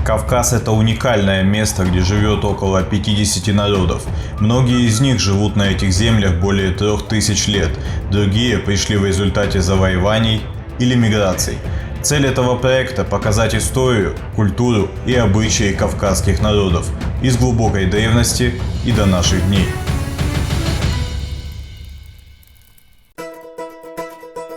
Кавказ – это уникальное место, где живет около 50 народов. Многие из них живут на этих землях более 3000 лет, другие пришли в результате завоеваний или миграций. Цель этого проекта – показать историю, культуру и обычаи кавказских народов из глубокой древности и до наших дней.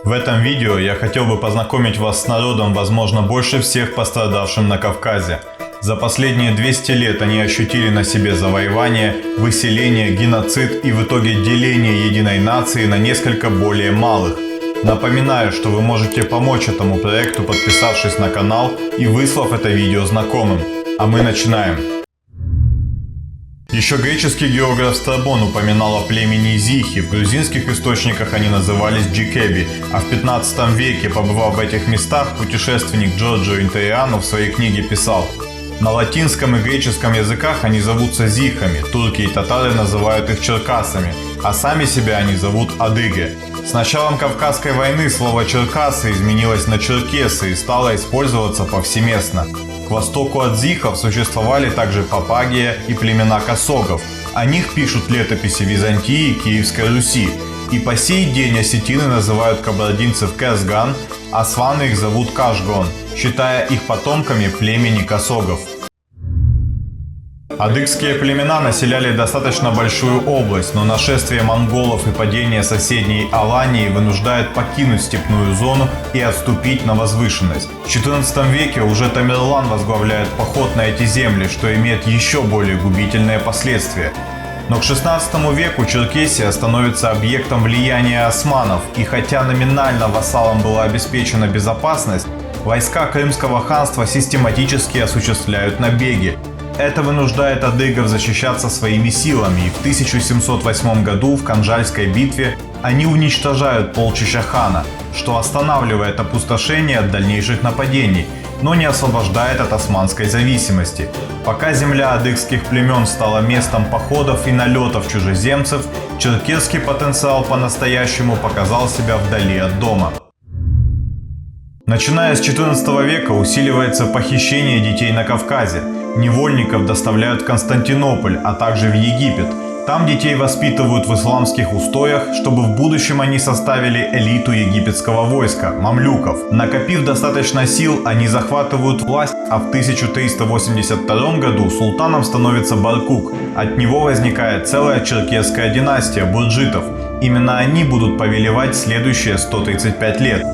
В этом видео я хотел бы познакомить вас с народом, возможно, больше всех пострадавшим на Кавказе. За последние 200 лет они ощутили на себе завоевание, выселение, геноцид и в итоге деление единой нации на несколько более малых. Напоминаю, что вы можете помочь этому проекту, подписавшись на канал и выслав это видео знакомым. А мы начинаем. Еще греческий географ Страбон упоминал о племени Зихи, в грузинских источниках они назывались Джикеби, а в 15 веке, побывав в этих местах, путешественник Джорджо Интериано в своей книге писал: на латинском и греческом языках они зовутся зихами, турки и татары называют их черкасами, а сами себя они зовут адыги. С началом Кавказской войны слово «черкасы» изменилось на «черкесы» и стало использоваться повсеместно. К востоку от зихов существовали также Папагия и племена косогов. О них пишут летописи Византии и Киевской Руси. И по сей день осетины называют кабардинцев Кезган, а сваны их зовут Кашгон, считая их потомками племени косогов. Адыгские племена населяли достаточно большую область, но нашествие монголов и падение соседней Алании вынуждает покинуть степную зону и отступить на возвышенность. В XIV веке уже Тамерлан возглавляет поход на эти земли, что имеет еще более губительные последствия. Но к XVI веку Черкесия становится объектом влияния османов, и хотя номинально вассалам была обеспечена безопасность, войска Крымского ханства систематически осуществляют набеги. Это вынуждает адыгов защищаться своими силами, и в 1708 году в Канжальской битве они уничтожают полчища хана, что останавливает опустошение от дальнейших нападений, но не освобождает от османской зависимости. Пока земля адыгских племен стала местом походов и налетов чужеземцев, черкесский потенциал по-настоящему показал себя вдали от дома. Начиная с XIV века усиливается похищение детей на Кавказе. Невольников доставляют в Константинополь, а также в Египет. Там детей воспитывают в исламских устоях, чтобы в будущем они составили элиту египетского войска – мамлюков. Накопив достаточно сил, они захватывают власть, а в 1382 году султаном становится Баркук. От него возникает целая черкесская династия бурджитов. Именно они будут повелевать следующие 135 лет.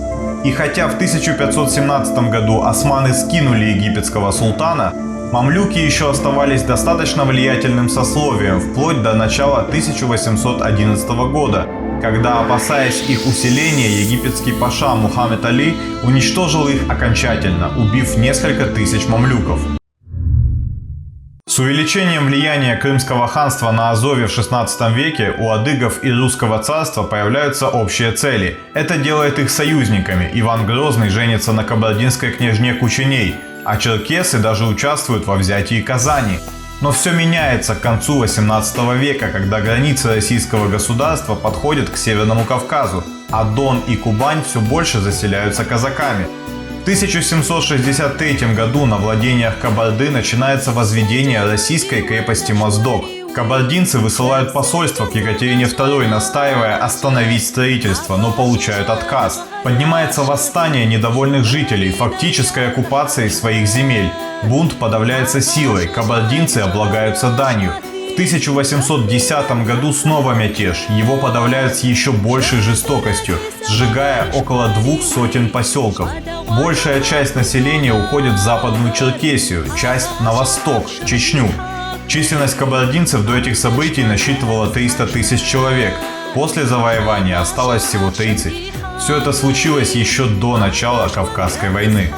И хотя в 1517 году османы скинули египетского султана, мамлюки еще оставались достаточно влиятельным сословием вплоть до начала 1811 года, когда, опасаясь их усиления, египетский паша Мухаммед Али уничтожил их окончательно, убив несколько тысяч мамлюков. С увеличением влияния Крымского ханства на Азове в XVI веке у адыгов и русского царства появляются общие цели. Это делает их союзниками. Иван Грозный женится на кабардинской княжне Кучиней, а черкесы даже участвуют во взятии Казани. Но все меняется к концу XVIII века, когда границы российского государства подходят к Северному Кавказу, а Дон и Кубань все больше заселяются казаками. В 1763 году на владениях Кабарды начинается возведение российской крепости Моздок. Кабардинцы высылают посольство к Екатерине II, настаивая остановить строительство, но получают отказ. Поднимается восстание недовольных жителей, фактической оккупацией своих земель. Бунт подавляется силой, кабардинцы облагаются данью. В 1810 году снова мятеж, его подавляют с еще большей жестокостью, сжигая около 200 поселков. Большая часть населения уходит в Западную Черкесию, часть на восток, Чечню. Численность кабардинцев до этих событий насчитывала 300 тысяч человек. После завоевания осталось всего 30. Все это случилось еще до начала Кавказской войны.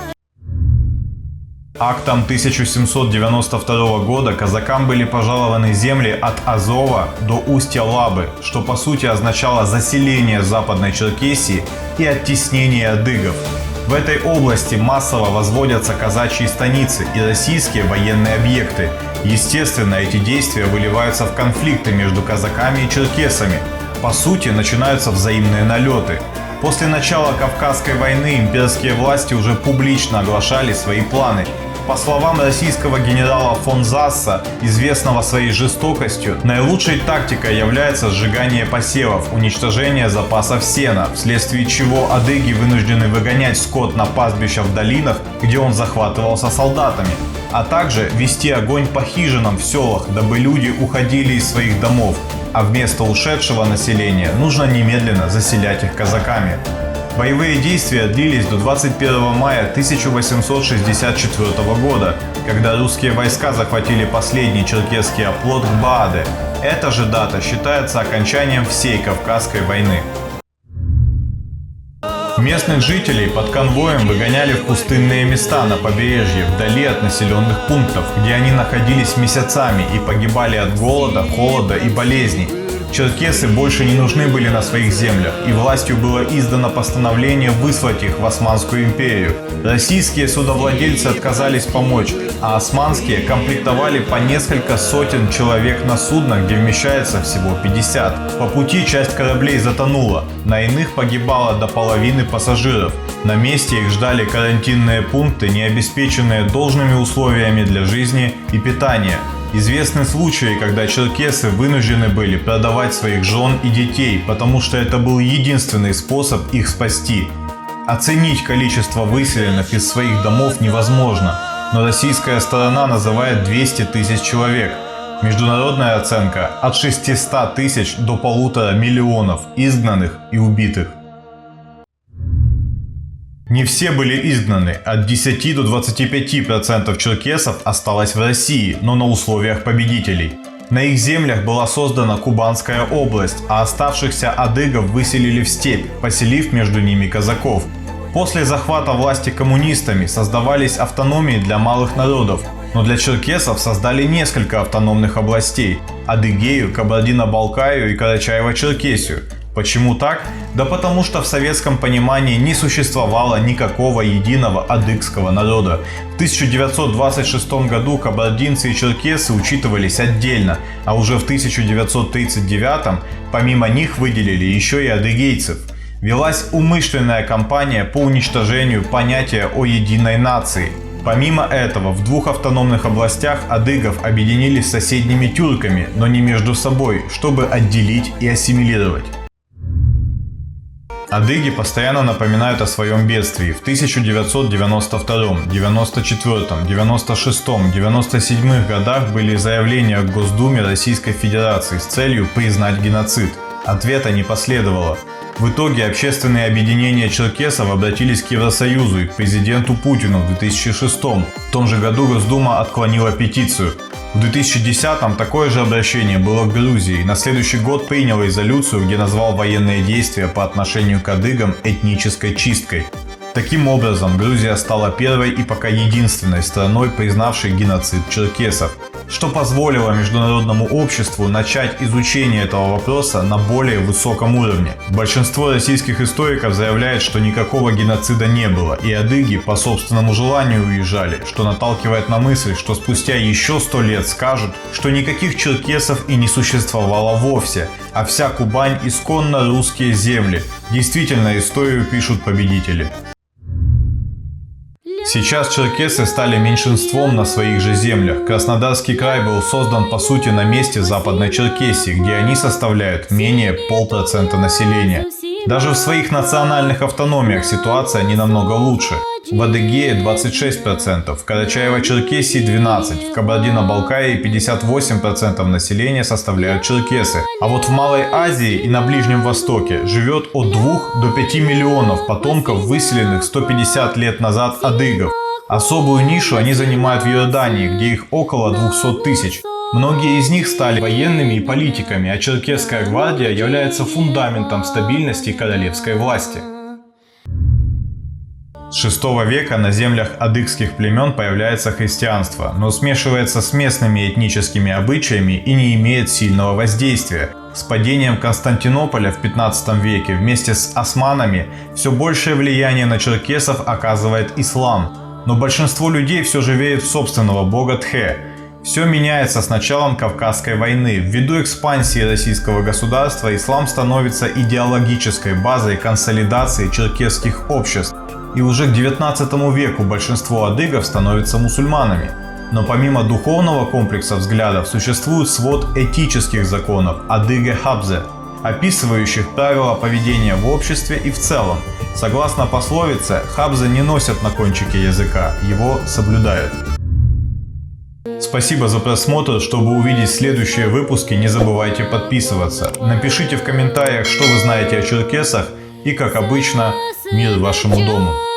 Актом 1792 года казакам были пожалованы земли от Азова до устья Лабы, что по сути означало заселение Западной Черкесии и оттеснение адыгов. В этой области массово возводятся казачьи станицы и российские военные объекты. Естественно, эти действия выливаются в конфликты между казаками и черкесами. По сути, начинаются взаимные налеты. После начала Кавказской войны имперские власти уже публично оглашали свои планы. По словам российского генерала фон Засса, известного своей жестокостью, наилучшей тактикой является сжигание посевов, уничтожение запасов сена, вследствие чего адыги вынуждены выгонять скот на пастбища в долинах, где он захватывался солдатами, а также вести огонь по хижинам в селах, дабы люди уходили из своих домов, а вместо ушедшего населения нужно немедленно заселять их казаками. Боевые действия длились до 21 мая 1864 года, когда русские войска захватили последний черкесский оплот Бааде. Эта же дата считается окончанием всей Кавказской войны. Местных жителей под конвоем выгоняли в пустынные места на побережье, вдали от населенных пунктов, где они находились месяцами и погибали от голода, холода и болезней. Черкесы больше не нужны были на своих землях, и властью было издано постановление выслать их в Османскую империю. Российские судовладельцы отказались помочь, а османские комплектовали по несколько сотен человек на судно, где вмещается всего 50. По пути часть кораблей затонула, на иных погибало до половины пассажиров. На месте их ждали карантинные пункты, не обеспеченные должными условиями для жизни и питания. Известны случаи, когда черкесы вынуждены были продавать своих жен и детей, потому что это был единственный способ их спасти. Оценить количество выселенных из своих домов невозможно, но российская сторона называет 200 тысяч человек. Международная оценка – от 600 тысяч до 1,5 миллиона изгнанных и убитых. Не все были изгнаны, от 10 до 25% черкесов осталось в России, но на условиях победителей. На их землях была создана Кубанская область, а оставшихся адыгов выселили в степь, поселив между ними казаков. После захвата власти коммунистами создавались автономии для малых народов, но для черкесов создали несколько автономных областей – Адыгею, Кабардино-Балкарию и Карачаево-Черкесию. Почему так? Да потому что в советском понимании не существовало никакого единого адыгского народа. В 1926 году кабардинцы и черкесы учитывались отдельно, а уже в 1939 помимо них выделили еще и адыгейцев. Велась умышленная кампания по уничтожению понятия о единой нации. Помимо этого, в двух автономных областях адыгов объединили с соседними тюрками, но не между собой, чтобы отделить и ассимилировать. Адыги постоянно напоминают о своем бедствии. В 1992, 94, 96, 97 годах были заявления к Госдуме Российской Федерации с целью признать геноцид. Ответа не последовало. В итоге общественные объединения черкесов обратились к Евросоюзу и к президенту Путину в 2006. В том же году Госдума отклонила петицию. В 2010-м такое же обращение было к Грузии, и на следующий год принял резолюцию, где назвал военные действия по отношению к адыгам этнической чисткой. Таким образом, Грузия стала первой и пока единственной страной, признавшей геноцид черкесов, что позволило международному обществу начать изучение этого вопроса на более высоком уровне. Большинство российских историков заявляет, что никакого геноцида не было, и адыги по собственному желанию уезжали, что наталкивает на мысль, что спустя еще 100 лет скажут, что никаких черкесов и не существовало вовсе, а вся Кубань исконно русские земли. Действительно, историю пишут победители. Сейчас черкесы стали меньшинством на своих же землях. Краснодарский край был создан по сути на месте Западной Черкесии, где они составляют менее 0,5% населения. Даже в своих национальных автономиях ситуация не намного лучше. В Адыгее 26%, в Карачаево-Черкесии 12%, в Кабардино-Балкарии 58% населения составляют черкесы. А вот в Малой Азии и на Ближнем Востоке живет от 2 до 5 миллионов потомков выселенных 150 лет назад адыгов. Особую нишу они занимают в Иордании, где их около 200 тысяч. Многие из них стали военными и политиками, а Черкесская гвардия является фундаментом стабильности королевской власти. С VI века на землях адыгских племен появляется христианство, но смешивается с местными этническими обычаями и не имеет сильного воздействия. С падением Константинополя в 15 веке вместе с османами все большее влияние на черкесов оказывает ислам, но большинство людей все же верит в собственного бога Тхе. Все меняется с началом Кавказской войны. Ввиду экспансии российского государства ислам становится идеологической базой консолидации черкесских обществ. И уже к 19 веку большинство адыгов становятся мусульманами. Но помимо духовного комплекса взглядов существует свод этических законов Адыгэ Хабзе, описывающих правила поведения в обществе и в целом. Согласно пословице, хабзы не носят на кончике языка, его соблюдают. Спасибо за просмотр. Чтобы увидеть следующие выпуски, не забывайте подписываться. Напишите в комментариях, что вы знаете о черкесах, и, как обычно, мир вашему дому.